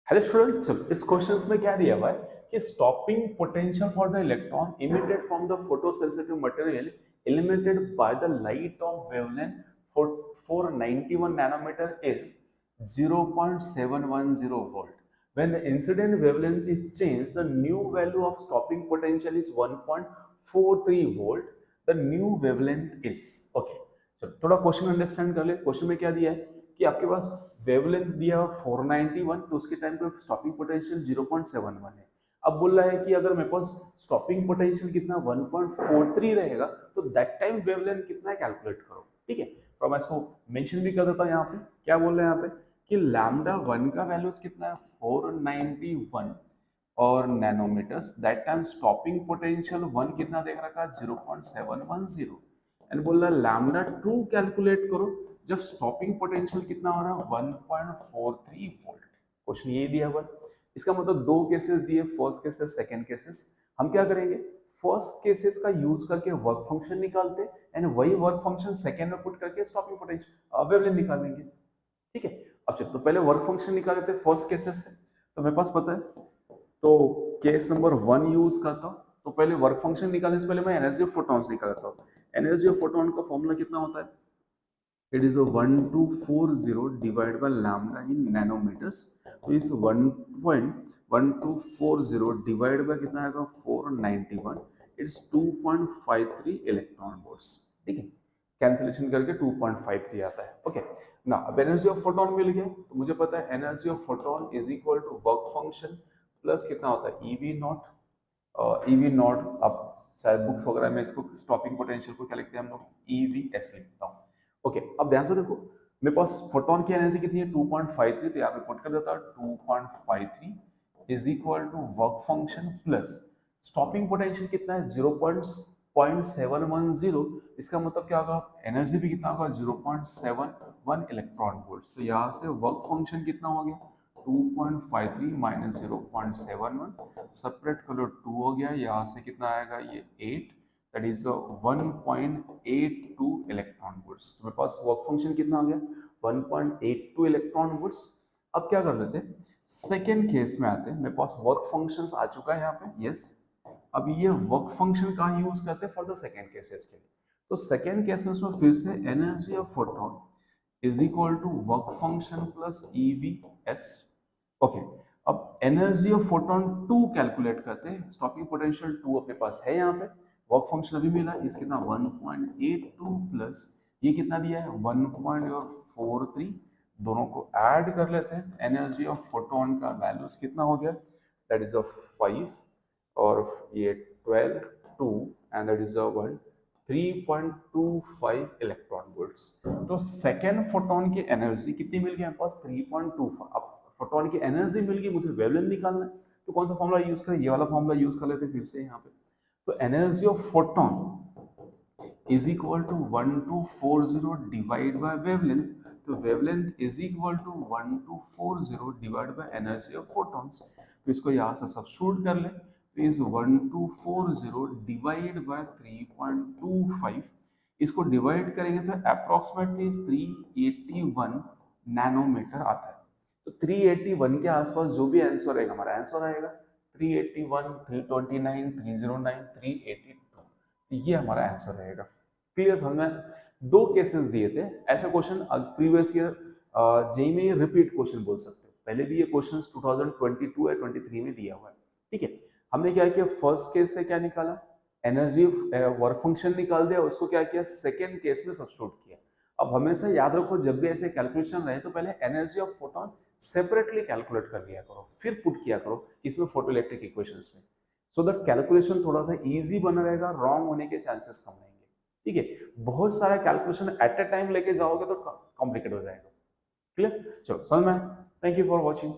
Hello student, चलो इस question में क्या दिया हुआ है कि stopping potential for the electron emitted from the photosensitive material illuminated by the light of wavelength for 491 nanometer is 0.710 volt. When the incident wavelength is changed, the new value of stopping potential is 1.43 volt. The new wavelength is okay. चलो थोड़ा question understand कर ले। Question में क्या दिया है कि आपके पास वेवलेंथ दिया 491, तो उसके टाइम पे स्टॉपिंग पोटेंशियल 0.71 है। अब बोल रहा है कि अगर मेरे पास स्टॉपिंग पोटेंशियल कितना 1.43 रहेगा तो दैट टाइम वेवलेंथ कितना है कैलकुलेट करो। ठीक है, तो मैं इसको मेंशन भी कर देता हूँ। यहाँ पे क्या बोल रहे हैं यहाँ पे कि लैम्डा 1 का वैल्यूज कितना है 491 और nanometers. That time stopping potential 1 कितना देख रखा है 0.710 एंड बोल रहा है लैम्डा 2 कैलकुलेट करो जब स्टॉपिंग पोटेंशियल कितना हो रहा है 1.43 वोल्ट। क्वेश्चन ये दिया हुआ है। इसका मतलब दो केसेस दिए, फर्स्ट केसेस सेकंड केसेस। हम क्या करेंगे, फर्स्ट केसेस का यूज करके वर्क फंक्शन निकालते एंड वही वर्क फंक्शन सेकंड में पुट करके स्टॉपिंग पोटेंशियल वेवलेंथ निकालेंगे। ठीक है, अब चलो तो पहले वर्क फंक्शन निकाल लेते फर्स्ट केसेस से। तो मेरे पास पता है, तो केस नंबर 1 यूज करता हूँ। तो पहले वर्क फंक्शन निकालने से पहले मैं एनर्जी ऑफ फोटॉन्स निकालता हूँ। एनर्जी ऑफ फोटॉन का फॉर्मूला कितना होता है, it is a 1240 divided by lambda in nanometers. तो इस 1.1240 divided by कितना आएगा 491, इट्स 2.53 इलेक्ट्रॉन वोल्ट्स। ठीक है, कैंसिलेशन करके 2.53 आता है। ओके ना, अब एनर्जी ऑफ फोटॉन मिल गया तो मुझे पता है energy of photon is equal to work function plus कितना होता है ईवी नॉट। ईवी नॉट अब शायद बुक्स वगैरह में इसको स्टॉपिंग पोटेंशियल को क्या लिखते हैं हम लोग, ईवी एस लिखता हूँ। ओके, अब ध्यान से देखो, मेरे पास फोटॉन की एनर्जी कितनी है 2.53, तो यहाँ पे पुट कर देता हूँ 2.53 is equal to work function plus stopping potential कितना है 0.710। इसका मतलब क्या होगा, एनर्जी भी कितना होगा 0.71 इलेक्ट्रॉन वोल्ट्स। तो यहाँ से वर्क फंक्शन कितना हो गया 2.53 माइनस 0.71, सेपरेट करो 2 हो गया, यहाँ से कितना आएगा ये 8, दैट इज 1.82 इलेक्ट्रॉन वोल्ट्स। तो मेरे पास वर्क फंक्शन कितना आ गया 1.82 इलेक्ट्रॉन वोल्ट्स। अब क्या कर लेते हैं, सेकेंड केस में आते हैं। मेरे पास वर्क फंक्शंस आ चुका है यहाँ पे, यस। अब ये वर्क फंक्शन कहाँ यूज करते हैं फॉर द सेकेंड केसेस के लिए। तो सेकेंड केसेस में फिर से energy of photon is equal to work function plus eV s. Okay, अब एनर्जी ऑफ फोटॉन 2 कैलकुलेट करते हैं। स्टॉपिंग पोटेंशियल 2 अपने पास है यहाँ पे, वर्क फंक्शन अभी मिला, इस कितना 1.82 प्लस ये कितना दिया है 1.43, दोनों को ऐड कर लेते हैं। एनर्जी ऑफ फोटॉन का वैल्यूज कितना हो गया, दैट इज 5 और ये 12 2 and that is 3.25 electron volts. तो सेकेंड फोटॉन की एनर्जी कितनी मिल गई हमारे पास 3.25। अब फोटॉन की एनर्जी मिल गई, मुझे वेवलेंथ निकालना है, तो कौन सा फॉर्मूला यूज करें, ये वाला फॉर्मूला यूज कर लेते हैं फिर से यहाँ पे। तो energy of photon is equal to 1240 divide by wavelength. तो wavelength is equal to 1240 divide by energy of photons. तो इसको यहाँ से सब्स्टिट्यूट कर ले, तो इज 1240 डिवाइड बाय 3.25, इसको डिवाइड करेंगे तो अप्रोक्सीमेटली 381 नैनोमीटर आता है। तो 381 के आसपास जो भी आंसर रहेगा हमारा आंसर आएगा 381, 329, 309, 382, ये हमारा आंसर रहेगा। क्लियर समझ में? दो केसेस दिए थे ऐसा क्वेश्चन प्रीवियस ईयर जेई में रिपीट क्वेश्चन बोल सकते हो। पहले भी ये क्वेश्चन 2022 या 23 में दिया हुआ है। ठीक है, हमने क्या किया, फर्स्ट केस से क्या निकाला, एनर्जी वर्क फंक्शन निकाल दिया, उसको क्या किया सेकेंड केस में सब्स्टिट्यूट किया। अब हमेशा याद रखो, जब भी ऐसे कैलकुलेशन रहे तो पहले energy of photon separately calculate कर लिया करो, फिर पुट किया करो इसमें फोटो इलेक्ट्रिक इक्वेशंस में, सो दैट कैलकुलेशन थोड़ा सा इजी बना रहेगा, रॉन्ग होने के चांसेस कम रहेंगे। ठीक है, बहुत सारा कैलकुलेशन एट अ टाइम लेके जाओगे तो कॉम्प्लिकेट हो जाएगा। क्लियर? चलो समझ में? Thank you for watching.